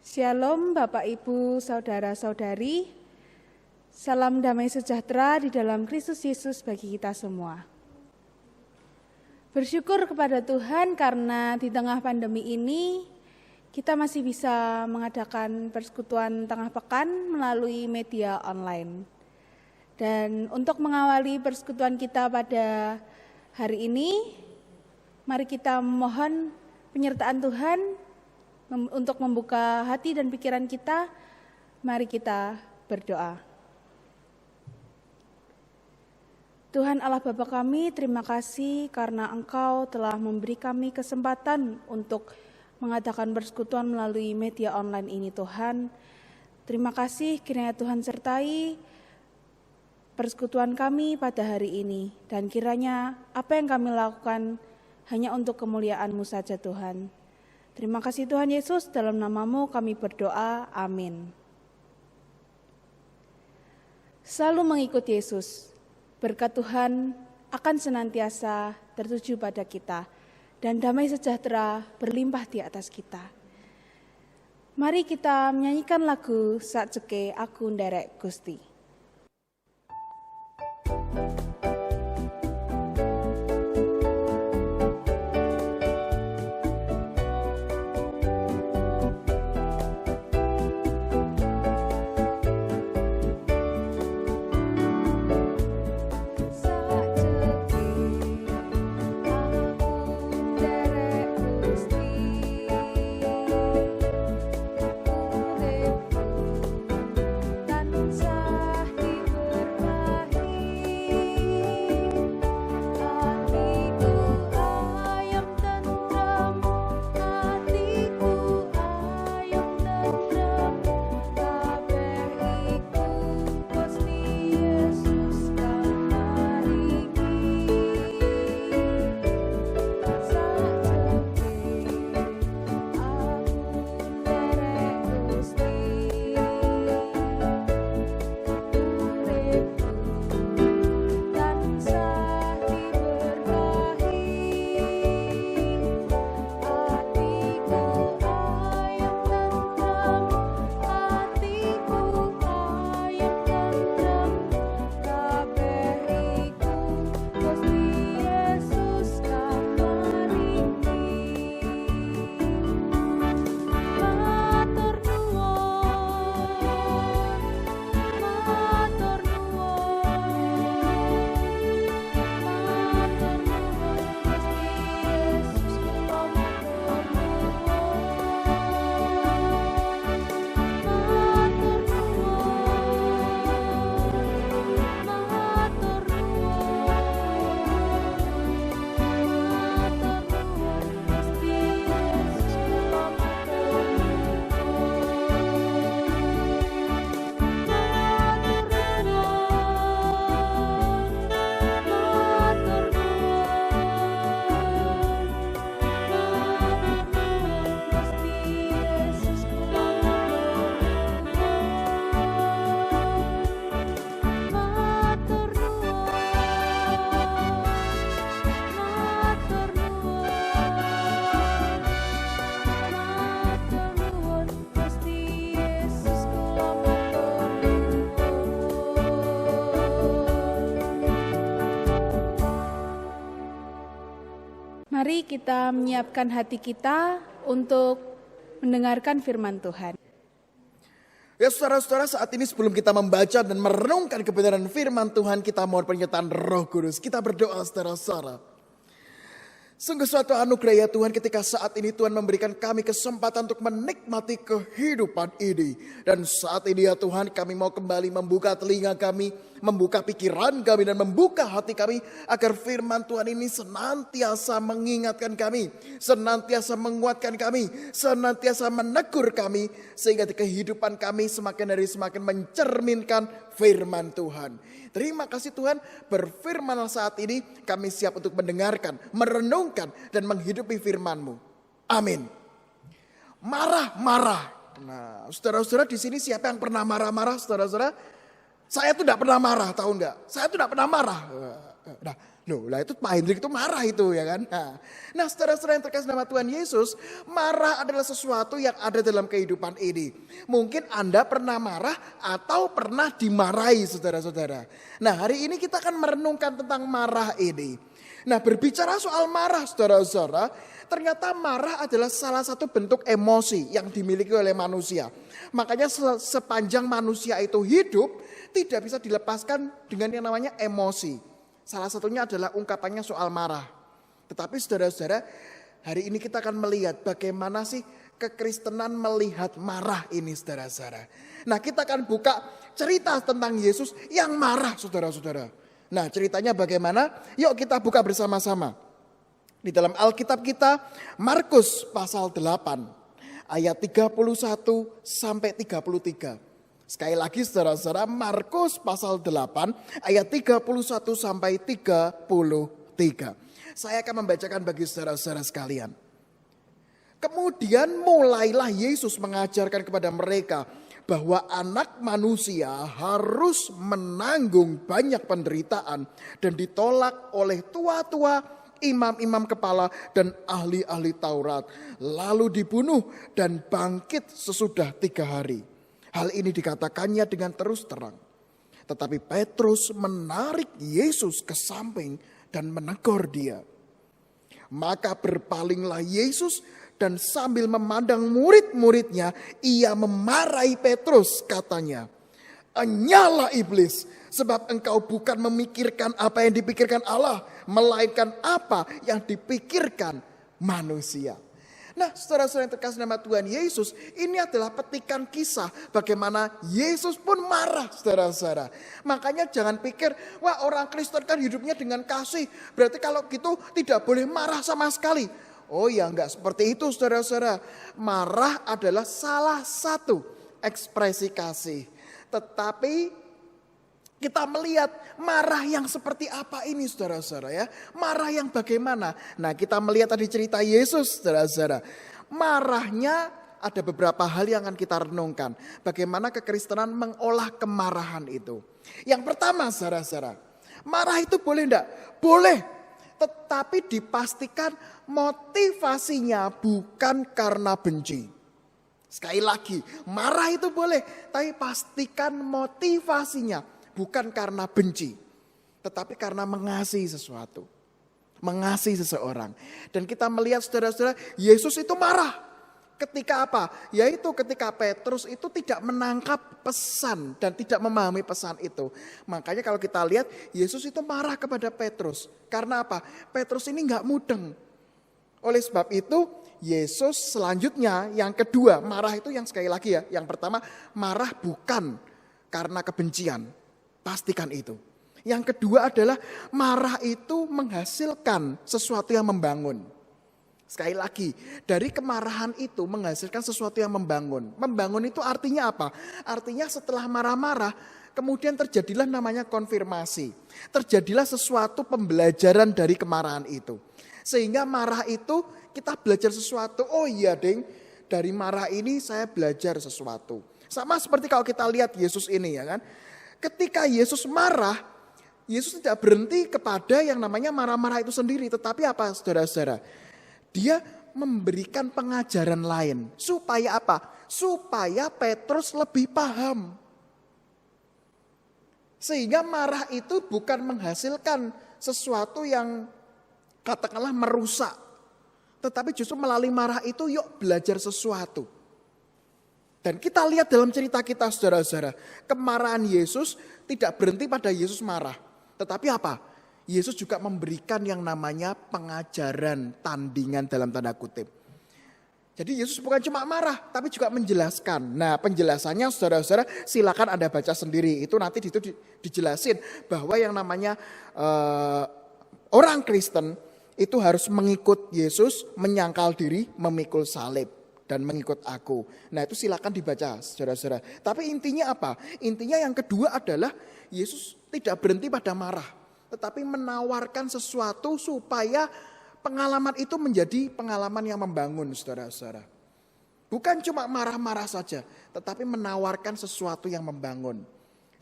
Shalom Bapak Ibu, Saudara-saudari, salam damai sejahtera di dalam Kristus Yesus bagi kita semua. Bersyukur kepada Tuhan karena di tengah pandemi ini kita masih bisa mengadakan persekutuan tengah pekan melalui media online. Dan untuk mengawali persekutuan kita pada hari ini, mari kita mohon penyertaan Tuhan untuk membuka hati dan pikiran kita. Mari kita berdoa. Tuhan Allah Bapa kami, terima kasih karena Engkau telah memberi kami kesempatan untuk mengadakan persekutuan melalui media online ini Tuhan. Terima kasih kiranya Tuhan sertai persekutuan kami pada hari ini. Dan kiranya apa yang kami lakukan hanya untuk kemuliaan-Mu saja Tuhan. Terima kasih Tuhan Yesus, dalam nama-Mu kami berdoa, amin. Selalu mengikut Yesus, berkat Tuhan akan senantiasa tertuju pada kita, dan damai sejahtera berlimpah di atas kita. Mari kita menyanyikan lagu Sakjeke Aku Nderek Gusti. Mari kita menyiapkan hati kita untuk mendengarkan firman Tuhan. Ya saudara-saudara, saat ini sebelum kita membaca dan merenungkan kebenaran firman Tuhan, kita mohon penyertaan Roh Kudus. Kita berdoa saudara-saudara. Sungguh suatu anugerah ya Tuhan ketika saat ini Tuhan memberikan kami kesempatan untuk menikmati kehidupan ini. Dan saat ini ya Tuhan kami mau kembali membuka telinga kami, membuka pikiran kami dan membuka hati kami. Agar firman Tuhan ini senantiasa mengingatkan kami, senantiasa menguatkan kami, senantiasa menegur kami. Sehingga di kehidupan kami semakin hari semakin mencerminkan firman Tuhan. Terima kasih Tuhan, berfirmanlah saat ini kami siap untuk mendengarkan, merenungkan dan menghidupi firman-Mu. Amin. Marah-marah. Nah, saudara-saudara di sini siapa yang pernah marah-marah, saudara-saudara? Saya tuh tidak pernah marah, tahu enggak? Saya tuh tidak pernah marah. Nah, lah itu Pak Hendrik itu marah itu ya kan. Nah, saudara-saudara yang terkasih nama Tuhan Yesus, marah adalah sesuatu yang ada dalam kehidupan ini. Mungkin Anda pernah marah atau pernah dimarahi saudara-saudara. Nah, hari ini kita akan merenungkan tentang marah ini. Nah, berbicara soal marah saudara-saudara, ternyata marah adalah salah satu bentuk emosi yang dimiliki oleh manusia. Makanya sepanjang manusia itu hidup, tidak bisa dilepaskan dengan yang namanya emosi. Salah satunya adalah ungkapannya soal marah. Tetapi saudara-saudara, hari ini kita akan melihat bagaimana sih kekristenan melihat marah ini saudara-saudara. Nah, kita akan buka cerita tentang Yesus yang marah saudara-saudara. Nah, ceritanya bagaimana? Yuk kita buka bersama-sama. Di dalam Alkitab kita, Markus pasal 8 ayat 31 sampai 33. Sekali lagi saudara-saudara, Markus pasal 8 ayat 31 sampai 33. Saya akan membacakan bagi saudara-saudara sekalian. Kemudian mulailah Yesus mengajarkan kepada mereka bahwa anak manusia harus menanggung banyak penderitaan dan ditolak oleh tua-tua, imam-imam kepala dan ahli-ahli Taurat. Lalu dibunuh dan bangkit sesudah 3 hari. Hal ini dikatakannya dengan terus terang. Tetapi Petrus menarik Yesus ke samping dan menegur dia. Maka berpalinglah Yesus dan sambil memandang murid-muridnya, ia memarahi Petrus, katanya, "Enyalah iblis, sebab engkau bukan memikirkan apa yang dipikirkan Allah, melainkan apa yang dipikirkan manusia." Nah, saudara-saudara yang terkasih nama Tuhan Yesus, ini adalah petikan kisah bagaimana Yesus pun marah, saudara-saudara. Makanya jangan pikir, wah orang Kristen kan hidupnya dengan kasih, berarti kalau gitu tidak boleh marah sama sekali. Oh ya, enggak seperti itu saudara-saudara. Marah adalah salah satu ekspresi kasih. Tetapi kita melihat marah yang seperti apa ini saudara-saudara ya. Marah yang bagaimana? Nah, kita melihat tadi cerita Yesus saudara-saudara. Marahnya ada beberapa hal yang akan kita renungkan. Bagaimana kekristenan mengolah kemarahan itu. Yang pertama saudara-saudara, marah itu boleh enggak? Boleh. Tetapi dipastikan motivasinya bukan karena benci. Sekali lagi, marah itu boleh. Tapi pastikan motivasinya bukan karena benci, tetapi karena mengasihi sesuatu. Mengasihi seseorang. Dan kita melihat saudara-saudara, Yesus itu marah. Ketika apa? Yaitu ketika Petrus itu tidak menangkap pesan dan tidak memahami pesan itu. Makanya kalau kita lihat, Yesus itu marah kepada Petrus. Karena apa? Petrus ini gak mudeng. Oleh sebab itu, Yesus selanjutnya yang kedua, marah itu yang sekali lagi ya. Yang pertama, marah bukan karena kebencian. Pastikan itu. Yang kedua adalah marah itu menghasilkan sesuatu yang membangun. Sekali lagi, dari kemarahan itu menghasilkan sesuatu yang membangun. Membangun itu artinya apa? Artinya setelah marah-marah, kemudian terjadilah namanya konfirmasi. Terjadilah sesuatu pembelajaran dari kemarahan itu. Sehingga marah itu kita belajar sesuatu. Oh iya deng, dari marah ini saya belajar sesuatu. Sama seperti kalau kita lihat Yesus ini ya kan. Ketika Yesus marah, Yesus tidak berhenti kepada yang namanya marah-marah itu sendiri. Tetapi apa saudara-saudara? Dia memberikan pengajaran lain. Supaya apa? Supaya Petrus lebih paham. Sehingga marah itu bukan menghasilkan sesuatu yang katakanlah merusak. Tetapi justru melalui marah itu yuk belajar sesuatu. Dan kita lihat dalam cerita kita saudara-saudara, kemarahan Yesus tidak berhenti pada Yesus marah. Tetapi apa? Yesus juga memberikan yang namanya pengajaran tandingan dalam tanda kutip. Jadi Yesus bukan cuma marah, tapi juga menjelaskan. Nah, penjelasannya saudara-saudara silakan Anda baca sendiri. Itu nanti itu dijelasin bahwa yang namanya orang Kristen itu harus mengikut Yesus, menyangkal diri, memikul salib. Dan mengikut aku. Nah itu silakan dibaca saudara-saudara. Tapi intinya apa? Intinya yang kedua adalah Yesus tidak berhenti pada marah. Tetapi menawarkan sesuatu supaya pengalaman itu menjadi pengalaman yang membangun saudara-saudara. Bukan cuma marah-marah saja. Tetapi menawarkan sesuatu yang membangun.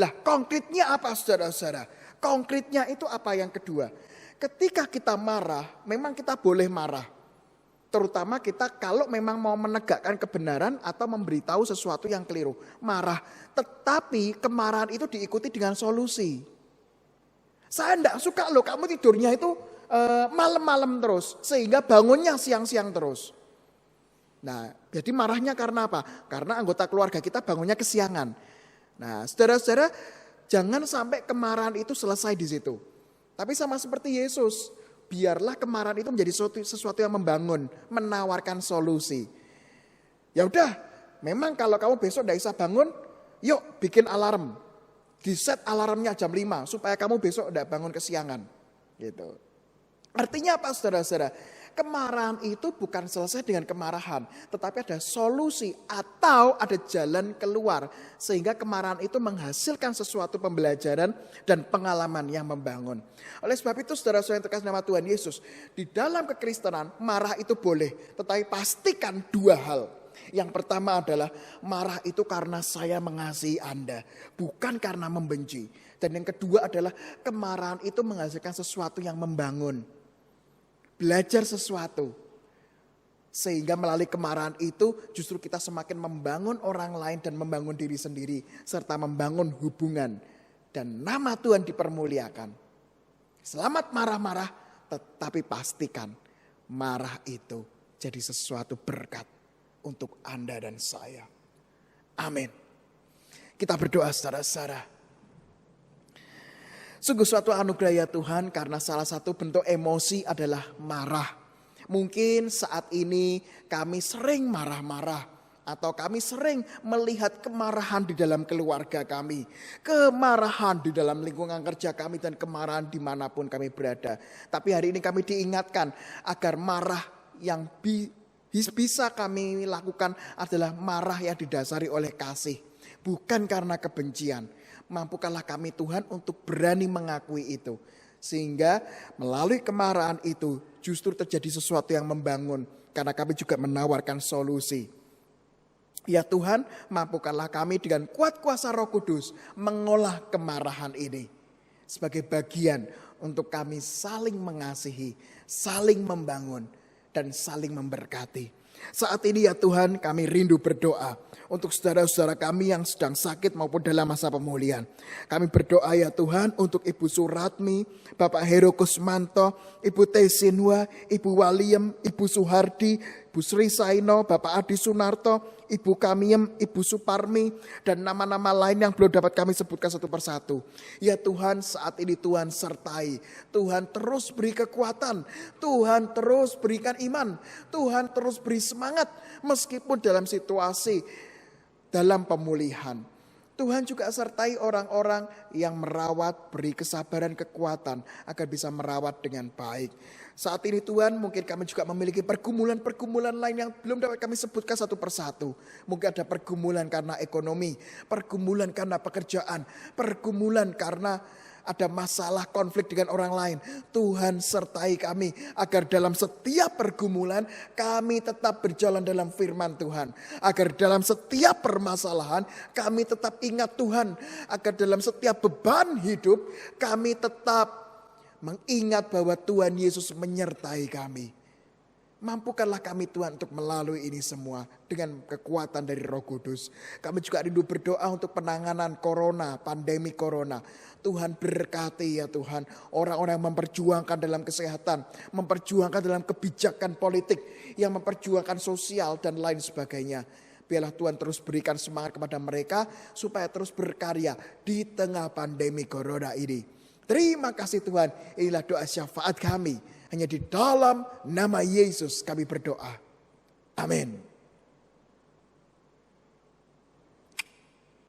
Lah konkretnya apa saudara-saudara? konkretnya itu apa yang kedua? Ketika kita marah, memang kita boleh marah. Terutama kita kalau memang mau menegakkan kebenaran atau memberitahu sesuatu yang keliru. Marah. Tetapi kemarahan itu diikuti dengan solusi. Saya enggak suka loh kamu tidurnya itu malam-malam terus. Sehingga bangunnya siang-siang terus. Nah, jadi marahnya karena apa? Karena anggota keluarga kita bangunnya kesiangan. Nah, saudara-saudara, jangan sampai kemarahan itu selesai di situ. Tapi sama seperti Yesus, biarlah kemarahan itu menjadi sesuatu yang membangun, menawarkan solusi. Ya udah, memang kalau kamu besok tidak bisa bangun, yuk bikin alarm. Di-set alarmnya jam 5 supaya kamu besok tidak bangun kesiangan. Gitu. Artinya apa saudara-saudara? Kemarahan itu bukan selesai dengan kemarahan, tetapi ada solusi atau ada jalan keluar. Sehingga kemarahan itu menghasilkan sesuatu pembelajaran dan pengalaman yang membangun. Oleh sebab itu saudara-saudara yang terkasih nama Tuhan Yesus, di dalam kekristenan marah itu boleh, tetapi pastikan dua hal. Yang pertama adalah marah itu karena saya mengasihi Anda, bukan karena membenci. Dan yang kedua adalah kemarahan itu menghasilkan sesuatu yang membangun. Belajar sesuatu. Sehingga melalui kemarahan itu justru kita semakin membangun orang lain dan membangun diri sendiri. Serta membangun hubungan. Dan nama Tuhan dipermuliakan. Selamat marah-marah, tetapi pastikan marah itu jadi sesuatu berkat untuk Anda dan saya. Amin. Kita berdoa saudara-saudara. Sungguh suatu anugerah ya Tuhan, karena salah satu bentuk emosi adalah marah. Mungkin saat ini kami sering marah-marah, atau kami sering melihat kemarahan di dalam keluarga kami, kemarahan di dalam lingkungan kerja kami, dan kemarahan dimanapun kami berada. Tapi hari ini kami diingatkan agar marah yang bisa kami lakukan adalah marah yang didasari oleh kasih, bukan karena kebencian. Mampukanlah kami Tuhan untuk berani mengakui itu. Sehingga melalui kemarahan itu justru terjadi sesuatu yang membangun. Karena kami juga menawarkan solusi. Ya Tuhan, mampukanlah kami dengan kuat kuasa Roh Kudus mengolah kemarahan ini. Sebagai bagian untuk kami saling mengasihi, saling membangun, dan saling memberkati. Saat ini ya Tuhan, kami rindu berdoa untuk saudara-saudara kami yang sedang sakit maupun dalam masa pemulihan. Kami berdoa ya Tuhan untuk Ibu Suratmi, Bapak Heru Kusmanto, Ibu Tesinwa, Ibu Waliem, Ibu Suhardi, Ibu Sri Saino, Bapak Adi Sunarto, Ibu Kamiem, Ibu Suparmi, dan nama-nama lain yang belum dapat kami sebutkan satu persatu. Ya Tuhan, saat ini Tuhan sertai. Tuhan terus beri kekuatan. Tuhan terus berikan iman. Tuhan terus beri semangat meskipun dalam situasi dalam pemulihan. Tuhan juga sertai orang-orang yang merawat, beri kesabaran, kekuatan agar bisa merawat dengan baik. Saat ini Tuhan, mungkin kami juga memiliki pergumulan-pergumulan lain yang belum dapat kami sebutkan satu persatu. Mungkin ada pergumulan karena ekonomi, pergumulan karena pekerjaan, pergumulan karena ada masalah konflik dengan orang lain. Tuhan sertai kami agar dalam setiap pergumulan kami tetap berjalan dalam firman Tuhan. Agar dalam setiap permasalahan kami tetap ingat Tuhan. Agar dalam setiap beban hidup kami tetap mengingat bahwa Tuhan Yesus menyertai kami. Mampukanlah kami Tuhan untuk melalui ini semua dengan kekuatan dari Roh Kudus. Kami juga rindu berdoa untuk penanganan corona, pandemi corona. Tuhan berkati ya Tuhan orang-orang yang memperjuangkan dalam kesehatan, memperjuangkan dalam kebijakan politik, yang memperjuangkan sosial dan lain sebagainya. Biarlah Tuhan terus berikan semangat kepada mereka supaya terus berkarya di tengah pandemi corona ini. Terima kasih Tuhan, inilah doa syafaat kami. Hanya di dalam nama Yesus kami berdoa. Amin.